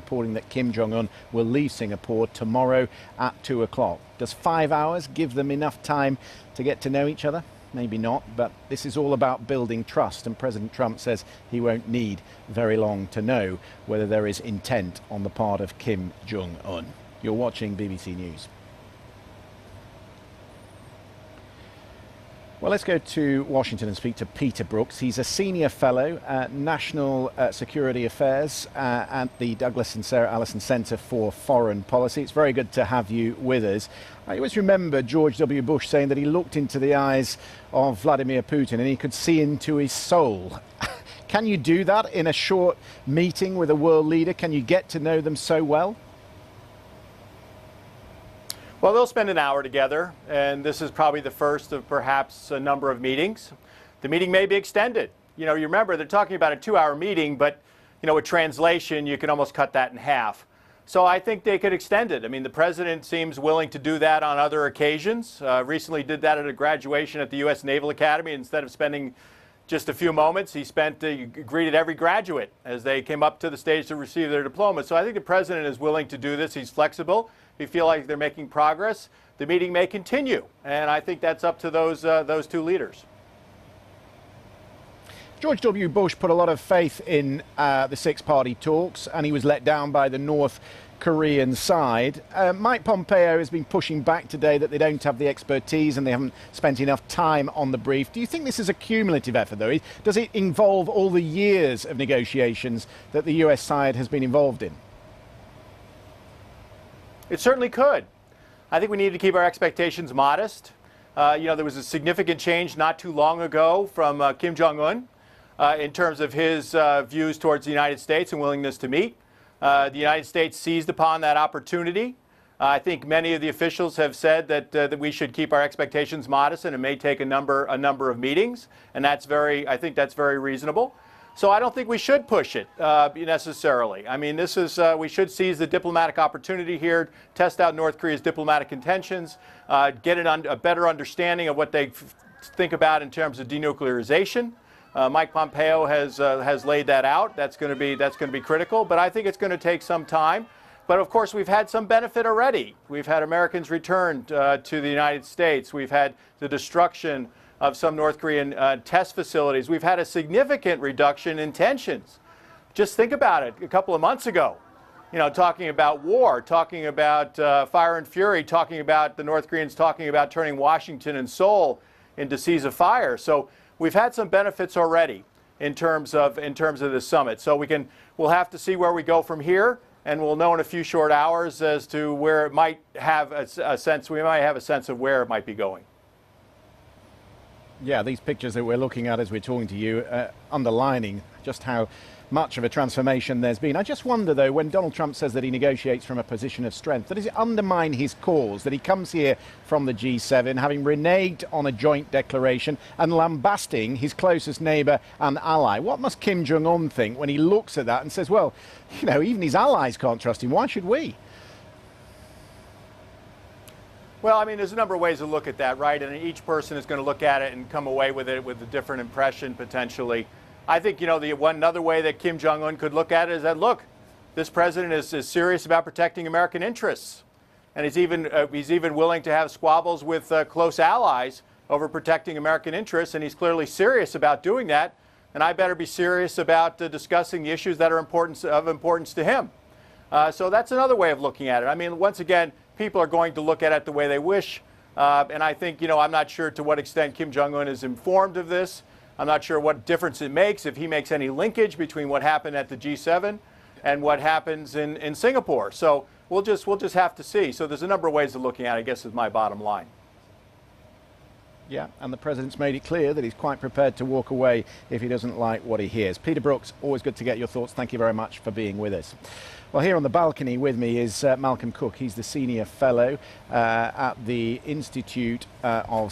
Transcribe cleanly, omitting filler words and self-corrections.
reporting that Kim Jong-un will leave Singapore tomorrow at 2 o'clock. Does 5 hours give them enough time to get to know each other? Maybe not, but this is all about building trust, and President Trump says he won't need very long to know whether there is intent on the part of Kim Jong-un. You're watching BBC News. Well, let's go to Washington and speak to Peter Brookes. He's a senior fellow at National Security Affairs at the Douglas and Sarah Allison Center for Foreign Policy. It's very good to have you with us. I always remember George W. Bush saying that he looked into the eyes of Vladimir Putin and he could see into his soul. Can you do that in a short meeting with a world leader? Can you get to know them so well? Well, they'll spend an hour together, and this is probably the first of perhaps a number of meetings. The meeting may be extended. You remember they're talking about a 2-hour meeting, but, with translation, you can almost cut that in half. So I think they could extend it. I mean, the president seems willing to do that on other occasions. Recently did that at a graduation at the U.S. Naval Academy. Instead of spending just a few moments, he greeted every graduate as they came up to the stage to receive their diploma. So I think the president is willing to do this. He's flexible. If you feel like they're making progress, the meeting may continue. And I think that's up to those two leaders. George W. Bush put a lot of faith in the six-party talks, and he was let down by the North Korean side. Mike Pompeo has been pushing back today that they don't have the expertise and they haven't spent enough time on the brief. Do you think this is a cumulative effort, though? Does it involve all the years of negotiations that the US side has been involved in? It certainly could. I think we need to keep our expectations modest. There was a significant change not too long ago from Kim Jong-un in terms of his views towards the United States and willingness to meet. The United States seized upon that opportunity. I think many of the officials have said that we should keep our expectations modest, and it may take a number of meetings, and I think that's very reasonable. So I don't think we should push it necessarily. I mean, we should seize the diplomatic opportunity here, test out North Korea's diplomatic intentions, get a better understanding of what they think about in terms of denuclearization. Mike Pompeo has laid that out. That's going to be critical, but I think it's going to take some time. But of course, we've had some benefit already. We've had Americans returned to the United States. We've had the destruction of some North Korean test facilities. We've had a significant reduction in tensions. Just think about it. A couple of months ago, talking about war, talking about fire and fury, talking about the North Koreans talking about turning Washington and Seoul into seas of fire. So we've had some benefits already in terms of this summit. So we'll have to see where we go from here, and we'll know in a few short hours as to where it might have a sense. We might have a sense of where it might be going. Yeah, these pictures that we're looking at as we're talking to you, underlining just how much of a transformation there's been. I just wonder, though, when Donald Trump says that he negotiates from a position of strength, does it undermine his cause, that he comes here from the G7, having reneged on a joint declaration and lambasting his closest neighbour and ally? What must Kim Jong-un think when he looks at that and says, well, even his allies can't trust him, why should we? Well, I mean, there's a number of ways to look at that, right? And each person is going to look at it and come away with it with a different impression, potentially. I think, another way that Kim Jong-un could look at it is that, look, this president is serious about protecting American interests. And he's even willing to have squabbles with close allies over protecting American interests. And he's clearly serious about doing that. And I better be serious about discussing the issues that are of importance to him. So that's another way of looking at it. I mean, once again, people are going to look at it the way they wish. And I think, I'm not sure to what extent Kim Jong-un is informed of this. I'm not sure what difference it makes, if he makes any linkage between what happened at the G7 and what happens in Singapore. So we'll just have to see. So there's a number of ways of looking at it, I guess, is my bottom line. Yeah, and the president's made it clear that he's quite prepared to walk away if he doesn't like what he hears. Peter Brookes, always good to get your thoughts. Thank you very much for being with us. Well, here on the balcony with me is Malcolm Cook. He's the senior fellow at the Institute of